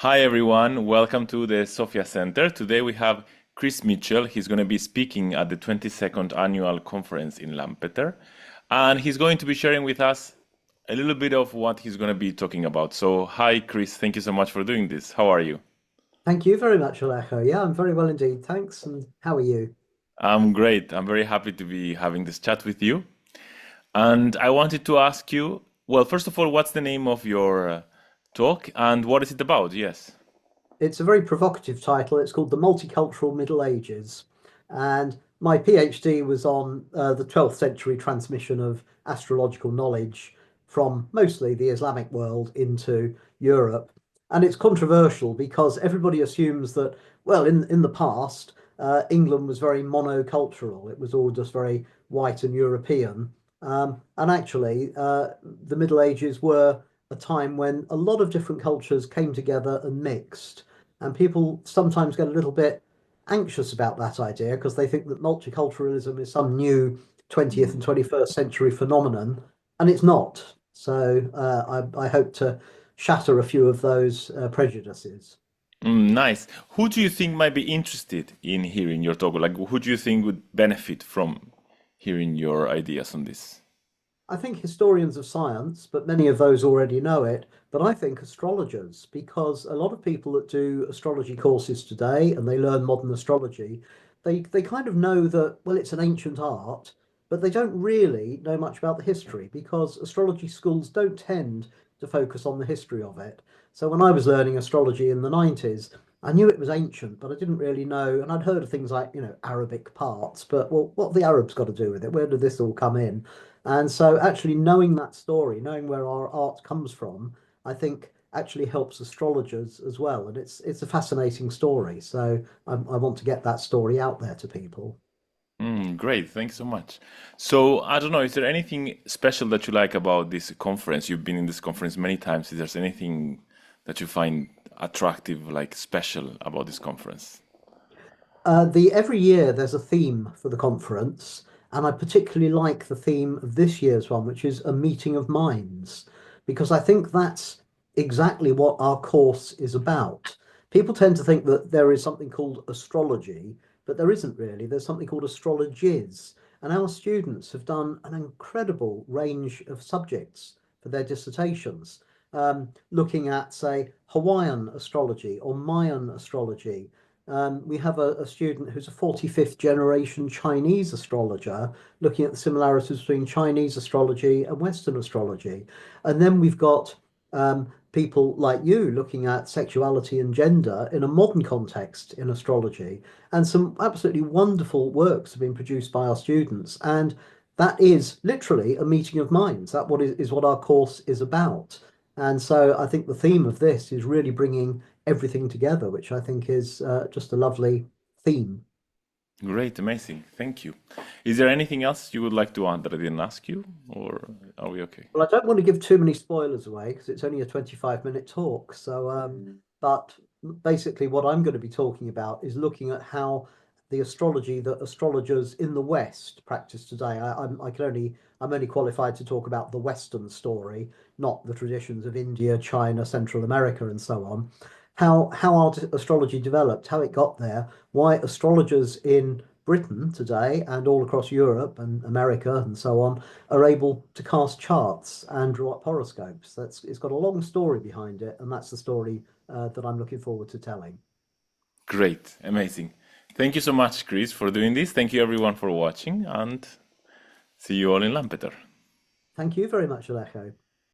Hi everyone, welcome to the Sophia Center. Today we have Chris Mitchell. He's going to be speaking at the 22nd annual conference in Lampeter, and he's going to be sharing with us a little bit of what he's going to be talking about. So, hi Chris, thank you so much for doing this. How are you? Thank you very much, Alejo. Yeah, I'm very well indeed. Thanks. And how are you? I'm great. I'm very happy to be having this chat with you. And I wanted to ask you, well, first of all, what's the name of your talk and what is it about? Yes. It's a very provocative title. It's called The Multicultural Middle Ages. And my PhD was on the 12th century transmission of astrological knowledge from mostly the Islamic world into Europe. And it's controversial because everybody assumes that, well, in the past, England was very monocultural. It was all just very white and European. And actually, the Middle Ages were a time when a lot of different cultures came together and mixed. And people sometimes get a little bit anxious about that idea because they think that multiculturalism is some new 20th and 21st century phenomenon, and it's not. So I hope to shatter a few of those prejudices. Nice. Who do you think might be interested in hearing your talk? Like, who do you think would benefit from hearing your ideas on this? I think historians of science, but many of those already know it. But I think astrologers, because a lot of people that do astrology courses today and they learn modern astrology, they kind of know that, well, it's an ancient art, but they don't really know much about the history because astrology schools don't tend to focus on the history of it. So when I was learning astrology in the 90s, I knew it was ancient, but I didn't really know. And I'd heard of things like, Arabic parts, but well, what have the Arabs got to do with it? Where did this all come in? And so actually knowing that story, knowing where our art comes from, I think actually helps astrologers as well. And it's a fascinating story. So I want to get that story out there to people. Great, thanks so much. So, I don't know, is there anything special that you like about this conference? You've been in this conference many times. Is there anything that you find attractive, like special about this conference? The every year there's a theme for the conference, and I particularly like the theme of this year's one, which is a meeting of minds, because I think that's exactly what our course is about. People tend to think that there is something called astrology, but there isn't really. There's something called astrologies, and our students have done an incredible range of subjects for their dissertations, looking at, say, Hawaiian astrology or Mayan astrology. We have a student who's a 45th generation Chinese astrologer looking at the similarities between Chinese astrology and Western astrology. And then we've got people like you looking at sexuality and gender in a modern context in astrology. And some absolutely wonderful works have been produced by our students. And that is literally a meeting of minds. That is what our course is about. And so I think the theme of this is really bringing everything together, which I think is just a lovely theme. Great, amazing. Thank you. Is there anything else you would like to add that I didn't ask you, or are we okay? Well, I don't want to give too many spoilers away because it's only a 25-minute talk. So, but basically, what I'm going to be talking about is looking at how the astrology that astrologers in the West practice today. I'm only qualified to talk about the Western story, not the traditions of India, China, Central America, and so on. How our astrology developed, how it got there, why astrologers in Britain today and all across Europe and America and so on are able to cast charts and draw up horoscopes. It's got a long story behind it, and that's the story that I'm looking forward to telling. Great, amazing. Thank you so much, Chris, for doing this. Thank you everyone for watching, and see you all in Lampeter. Thank you very much, Alejo.